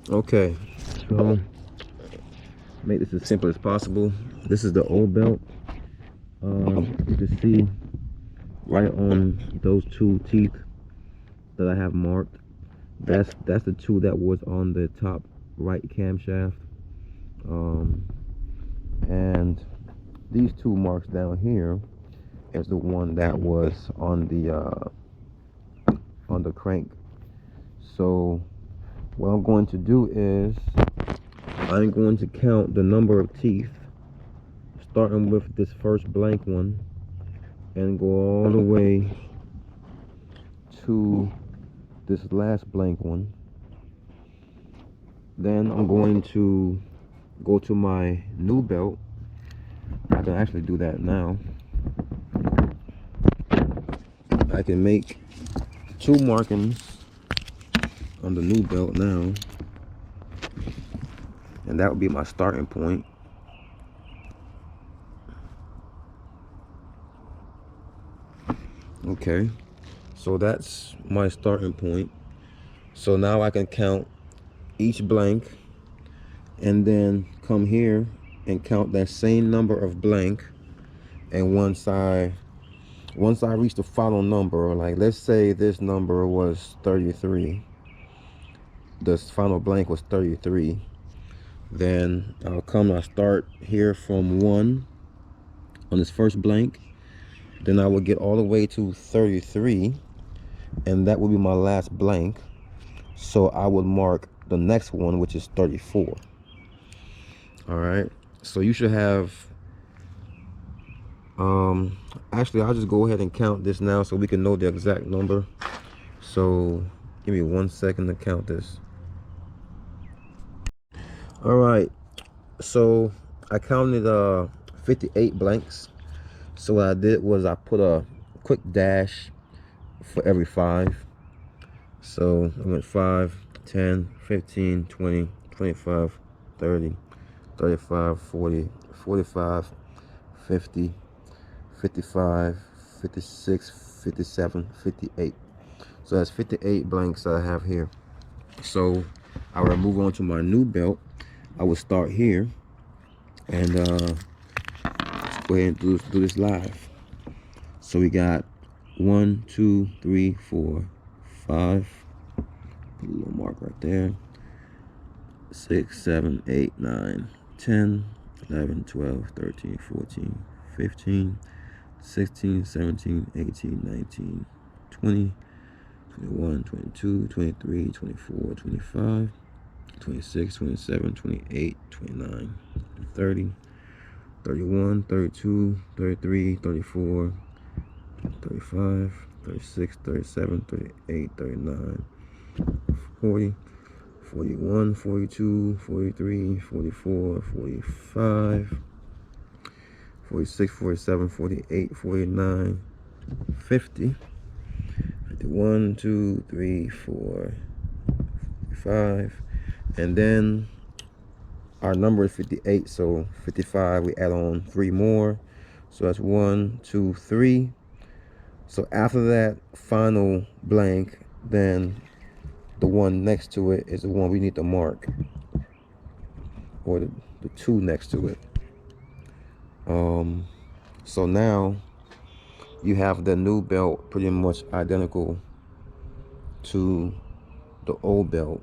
Okay, so make this as simple as possible. This is the old belt. You can see right on those two teeth that I have marked. That's the two that was on the top right camshaft. And these two marks down here is the one that was on the crank. So what I'm going to do is I'm going to count the number of teeth, starting with this first blank one, and go all the way to this last blank one. Then I'm going to go to my new belt. I can actually do that now. I can make two markings on the new belt now, and that would be my starting point. Okay, so that's my starting point. So now I can count each blank and then come here and count that same number of blank. And once I reach the final number, like let's say this number was 33, the final blank was 33, then I'll start here from 1 on this first blank. Then I will get all the way to 33, and that will be my last blank. So I would mark the next one, which is 34. All right, so you should have actually I'll just go ahead and count this now so we can know the exact number. So give me 1 second to count this. All right, so I counted 58 blanks. So what I did was I put a quick dash for every 5. So I went 5, 10, 15, 20, 25, 30, 35, 40, 45, 50, 55, 56, 57, 58. So that's 58 blanks that I have here. So I will move on to my new belt. I will start here and let's go ahead and do this live. So we got 1, 2, 3, 4, 5. Put a little mark right there. 6, 7, 8, 9, 10, 11, 12, 13, 14, 15, 16, 17, 18, 19, 20, 21, 22, 23, 24, 25, 26, 27, 28, 29, 30, 31, 32, 33, 34, 35, 36, 37, 38, 39, 40, 41, 42, 43, 44, 45, 46, 47, 48, 49, 50, 51, 2, 3, 4, 5, and then our number is 58, so 55, we add on 3 more, so that's 1, 2, 3. So after that final blank, then the one next to it is the one we need to mark, or the 2 next to it. So now you have the new belt pretty much identical to the old belt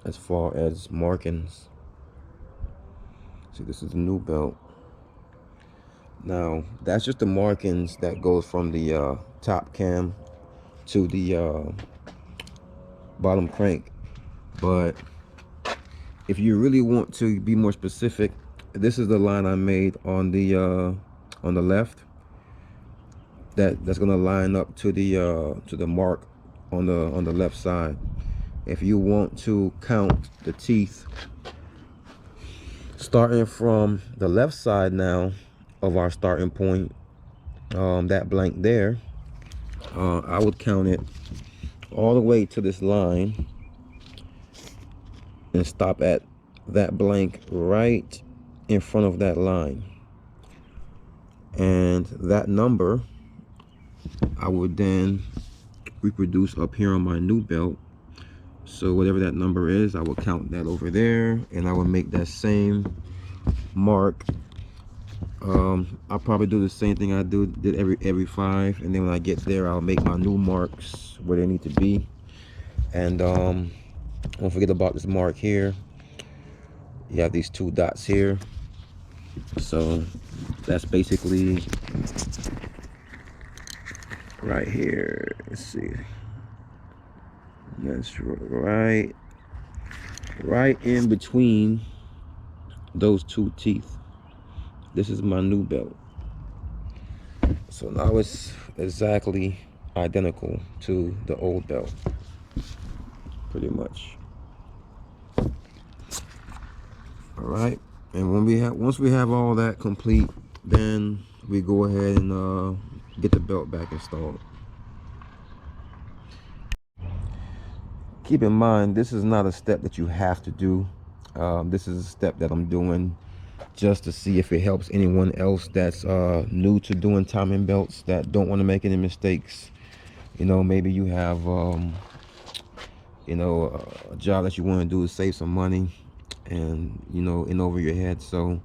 as far as markings. See, this is the new belt. Now that's just the markings that goes from the top cam to the bottom crank. But if you really want to be more specific, this is the line I made on the left. That's gonna line up to the mark on the left side. If you want to count the teeth starting from the left side now of our starting point, that blank there, I would count it all the way to this line and stop at that blank right in front of that line. And that number I would then reproduce up here on my new belt. So whatever that number is, I will count that over there, and I will make that same mark. I'll probably do the same thing I did every 5, and then when I get there, I'll make my new marks where they need to be. And don't forget about this mark here. You have these 2 dots here, so that's basically right here. Let's see, that's right in between those 2 teeth. This is my new belt. So now it's exactly identical to the old belt, pretty much. All right, and once we have all that complete, then we go ahead and get the belt back installed. Keep in mind, this is not a step that you have to do. This is a step that I'm doing just to see if it helps anyone else that's new to doing timing belts, that don't want to make any mistakes. You know, maybe you have you know, a job that you want to do to save some money, and you know, in over your head. So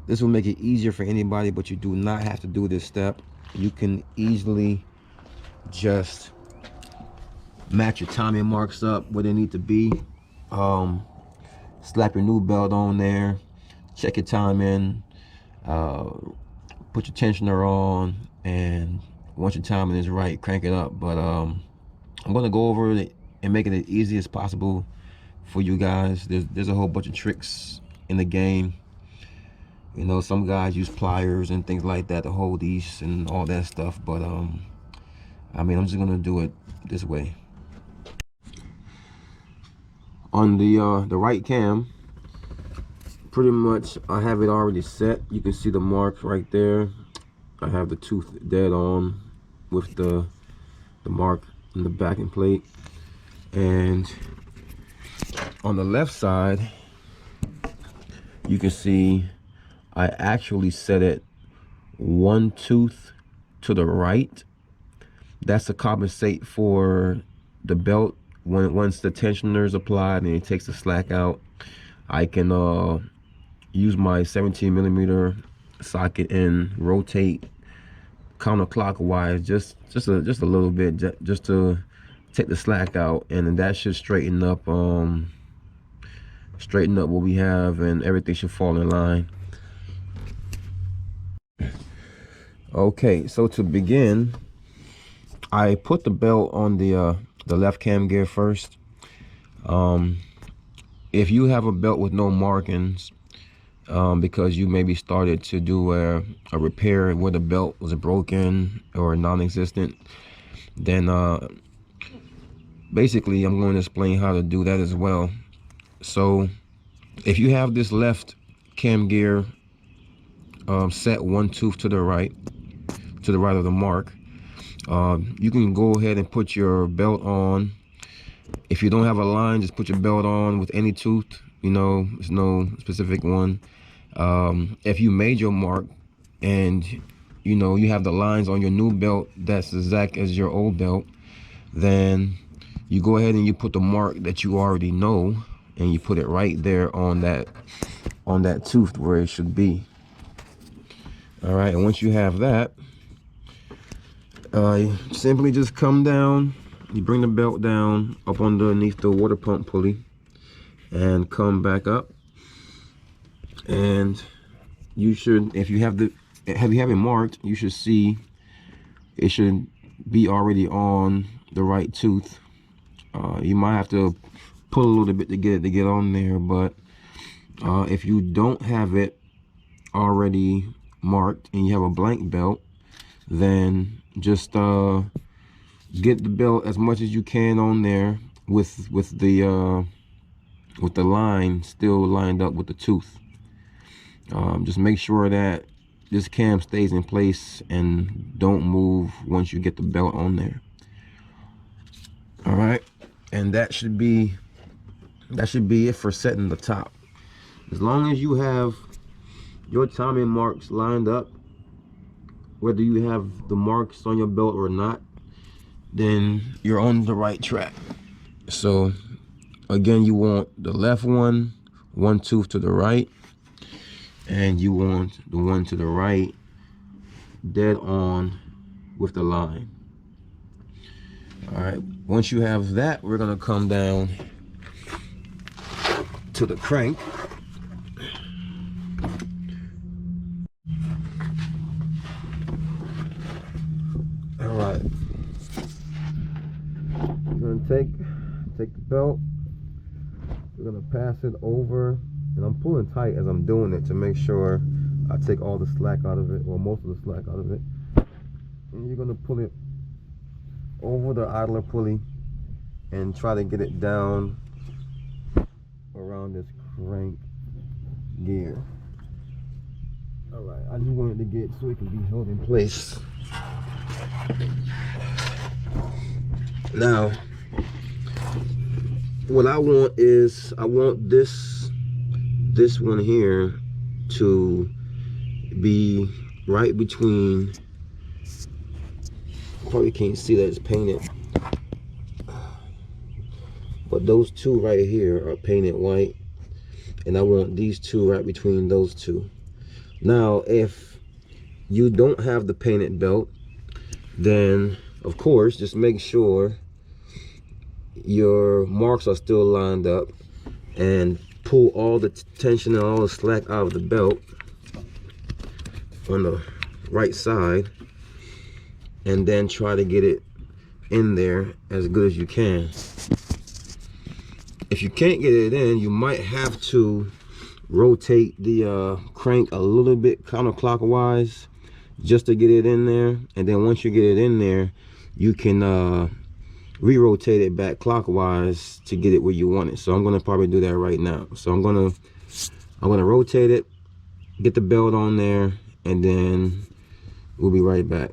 this will make it easier for anybody, but you do not have to do this step. You can easily just match your timing marks up where they need to be. Slap your new belt on there, check your timing, put your tensioner on, and once your timing is right, crank it up. But I'm gonna go over it and make it as easy as possible for you guys. There's a whole bunch of tricks in the game. You know, some guys use pliers and things like that to hold these and all that stuff, but I mean, I'm just gonna do it this way. On the right cam, pretty much I have it already set. You can see the marks right there. I have the tooth dead on with the mark in the backing plate. And on the left side, you can see I actually set it 1 tooth to the right. That's to compensate for the belt. Once the tensioner is applied and it takes the slack out, I can use my 17mm socket and rotate counterclockwise just a little bit, just to take the slack out, and then that should straighten up what we have, and everything should fall in line. Okay, so to begin, I put the belt on the left cam gear first. If you have a belt with no markings, because you maybe started to do a repair where the belt was broken or non-existent, then basically I'm going to explain how to do that as well. So if you have this left cam gear set 1 tooth to the right of the mark, you can go ahead and put your belt on. If you don't have a line, just put your belt on with any tooth. You know, there's no specific one. If you made your mark and you know you have the lines on your new belt that's exact as your old belt, then you go ahead and you put the mark that you already know, and you put it right there on that tooth where it should be. All right, and once you have that, simply just come down. You bring the belt down up underneath the water pump pulley and come back up, and you should, if you have it marked, you should see it should be already on the right tooth. You might have to pull a little bit to get on there, but if you don't have it already marked and you have a blank belt, then just get the belt as much as you can on there with the line still lined up with the tooth. Just make sure that this cam stays in place and don't move once you get the belt on there. All right, and that should be it for setting the top. As long as you have your timing marks lined up, whether you have the marks on your belt or not, then you're on the right track. So again, you want the left one tooth to the right, and you want the one to the right dead on with the line. All right, once you have that, we're gonna come down to the crank. All right, we're gonna take the belt, we're gonna pass it over, and I'm pulling tight as I'm doing it to make sure I take all the slack out of it, or most of the slack out of it. And you're gonna pull it over the idler pulley and try to get it down around this crank gear. All right, I just wanted to get so it can be held in place. Now, what I want is, I want this one here to be right between, probably can't see that it's painted, but those two right here are painted white, and I want these two right between those two. Now, if you don't have the painted belt, then of course just make sure your marks are still lined up, and pull all the tension and all the slack out of the belt on the right side, and then try to get it in there as good as you can. If you can't get it in, you might have to rotate the crank a little bit counterclockwise just to get it in there, and then once you get it in there, you can re-rotate it back clockwise to get it where you want it. So I'm gonna probably do that right now. So I'm gonna rotate it, get the belt on there, and then we'll be right back.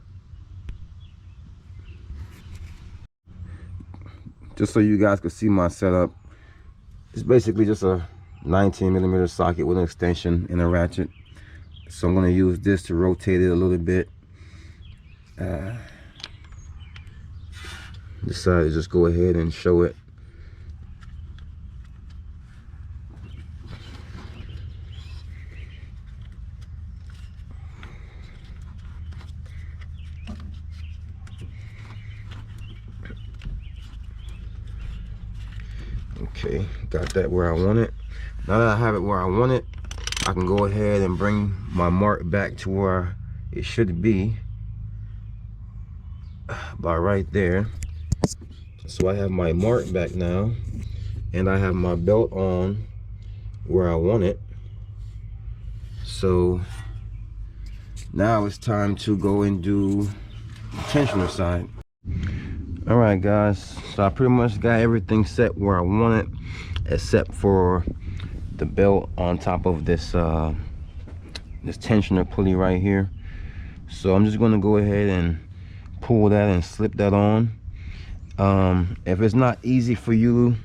Just so you guys can see my setup, it's basically just a 19mm socket with an extension and a ratchet. So I'm gonna use this to rotate it a little bit. Decided to just go ahead and show it. Okay, got that where I want it. Now that I have it where I want it, I can go ahead and bring my mark back to where it should be, by right there. So I have my mark back now, and I have my belt on where I want it. So now it's time to go and do the tensioner side. All right guys, so I pretty much got everything set where I want it, except for the belt on top of this this tensioner pulley right here. So I'm just going to go ahead and pull that and slip that on. If it's not easy for you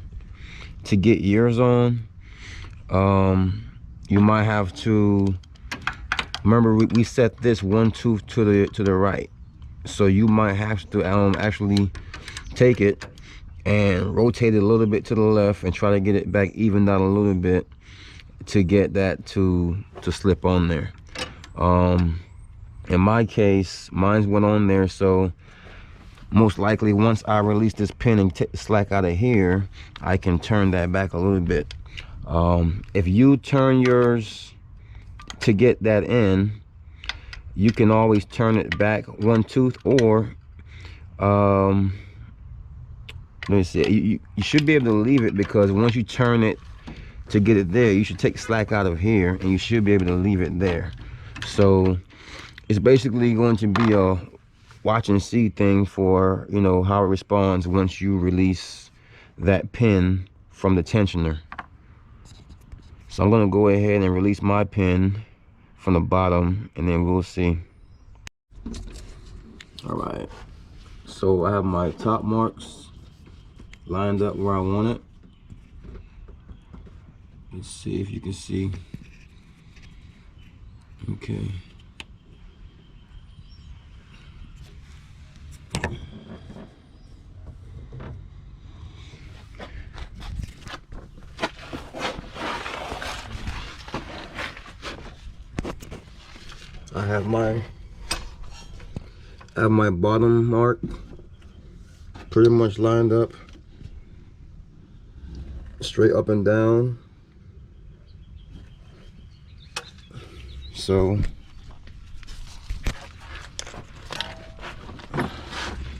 to get yours on, you might have to remember we set this one tooth to the right, so you might have to actually take it and rotate it a little bit to the left and try to get it back evened out a little bit to get that to slip on there. In my case, mine's went on there, so most likely once I release this pin and take the slack out of here, I can turn that back a little bit. If you turn yours to get that in, you can always turn it back one tooth, or let me see, you should be able to leave it, because once you turn it to get it there, you should take slack out of here and you should be able to leave it there. So it's basically going to be a watch and see thing for, you know, how it responds once you release that pin from the tensioner. So I'm going to go ahead and release my pin from the bottom, and then we'll see. All right, so I have my top marks lined up where I want it. Let's see if you can see. Okay. I have my bottom mark pretty much lined up, straight up and down. So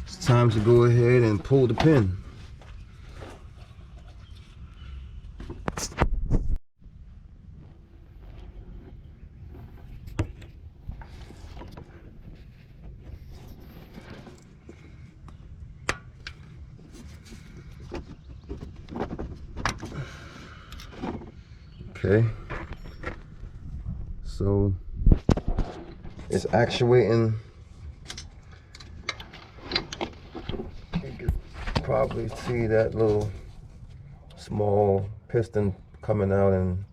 it's time to go ahead and pull the pin. Okay, so it's actuating. You can probably see that little small piston coming out and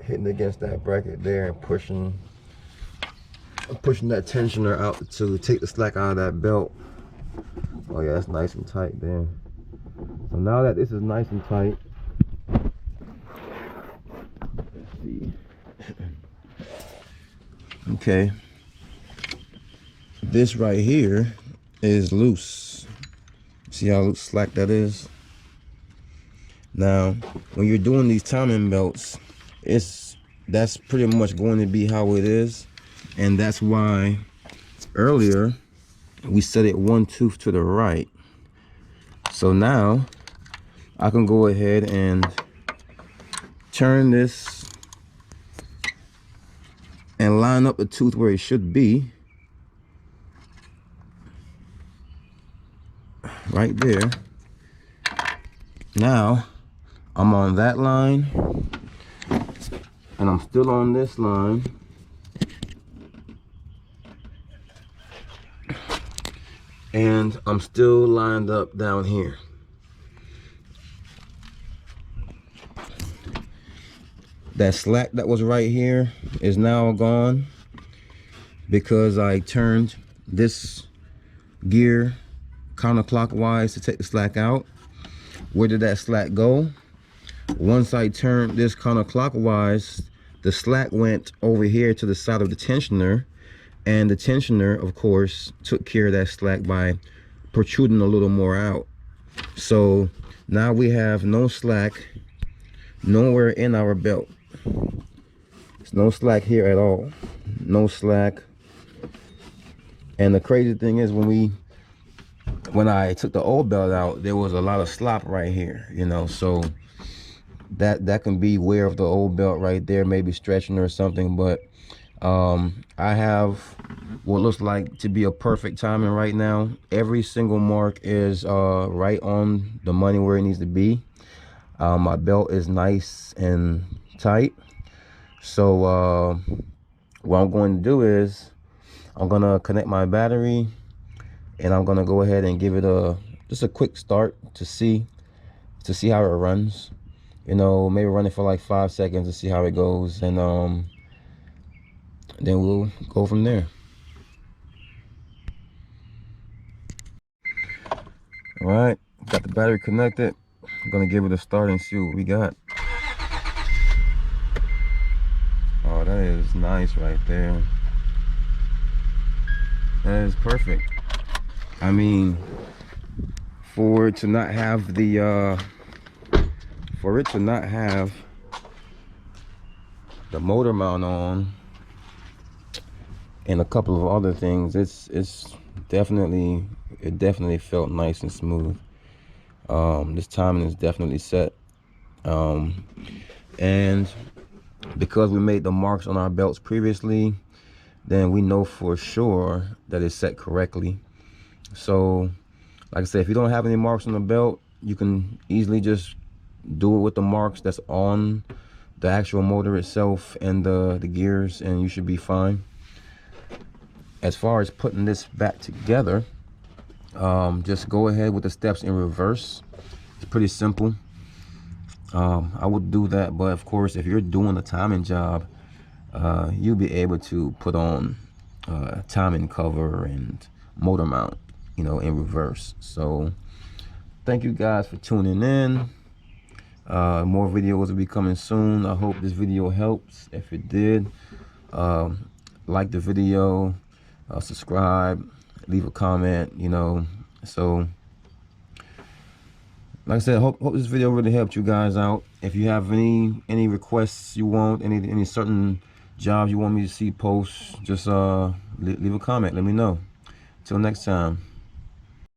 hitting against that bracket there and pushing that tensioner out to take the slack out of that belt. Oh yeah, that's nice and tight there. So now that this is nice and tight, let's see. Okay, this right here is loose. See how loose slack that is? Now, when you're doing these timing belts, that's pretty much going to be how it is, and that's why earlier we set it one tooth to the right. So now I can go ahead and turn this and line up the tooth where it should be, right there. Now I'm on that line and I'm still on this line, and I'm still lined up down here. That slack that was right here is now gone because I turned this gear counterclockwise to take the slack out. Where did that slack go? Once I turned this counterclockwise, the slack went over here to the side of the tensioner, and the tensioner, of course, took care of that slack by protruding a little more out. So now we have no slack nowhere in our belt. There's no slack here at all. No slack. And the crazy thing is, when I took the old belt out, there was a lot of slop right here, you know, so that can be wear of the old belt right there, maybe stretching or something. But I have what looks like to be a perfect timing right now. Every single mark is right on the money where it needs to be. My belt is nice and tight. So what I'm going to do is I'm gonna connect my battery, and I'm gonna go ahead and give it just a quick start to see how it runs. You know, maybe run it for like 5 seconds to see how it goes, and then we'll go from there. All right, got the battery connected. I'm gonna give it a start and see what we got. Oh, that is nice right there. That is perfect. I mean, for it to not have the motor mount on and a couple of other things, it definitely felt nice and smooth. This timing is definitely set, and because we made the marks on our belts previously, then we know for sure that it's set correctly. So like I said, if you don't have any marks on the belt, you can easily just do it with the marks that's on the actual motor itself and the gears, and you should be fine. As far as putting this back together, just go ahead with the steps in reverse. It's pretty simple. I would do that, but of course, if you're doing a timing job, you'll be able to put on timing cover and motor mount, you know, in reverse. So thank you guys for tuning in. More videos will be coming soon. I hope this video helps. If it did, like the video, subscribe, leave a comment, you know. So like I said, hope this video really helped you guys out. If you have any requests you want, any certain jobs you want me to see post, just leave a comment, let me know. Till next time.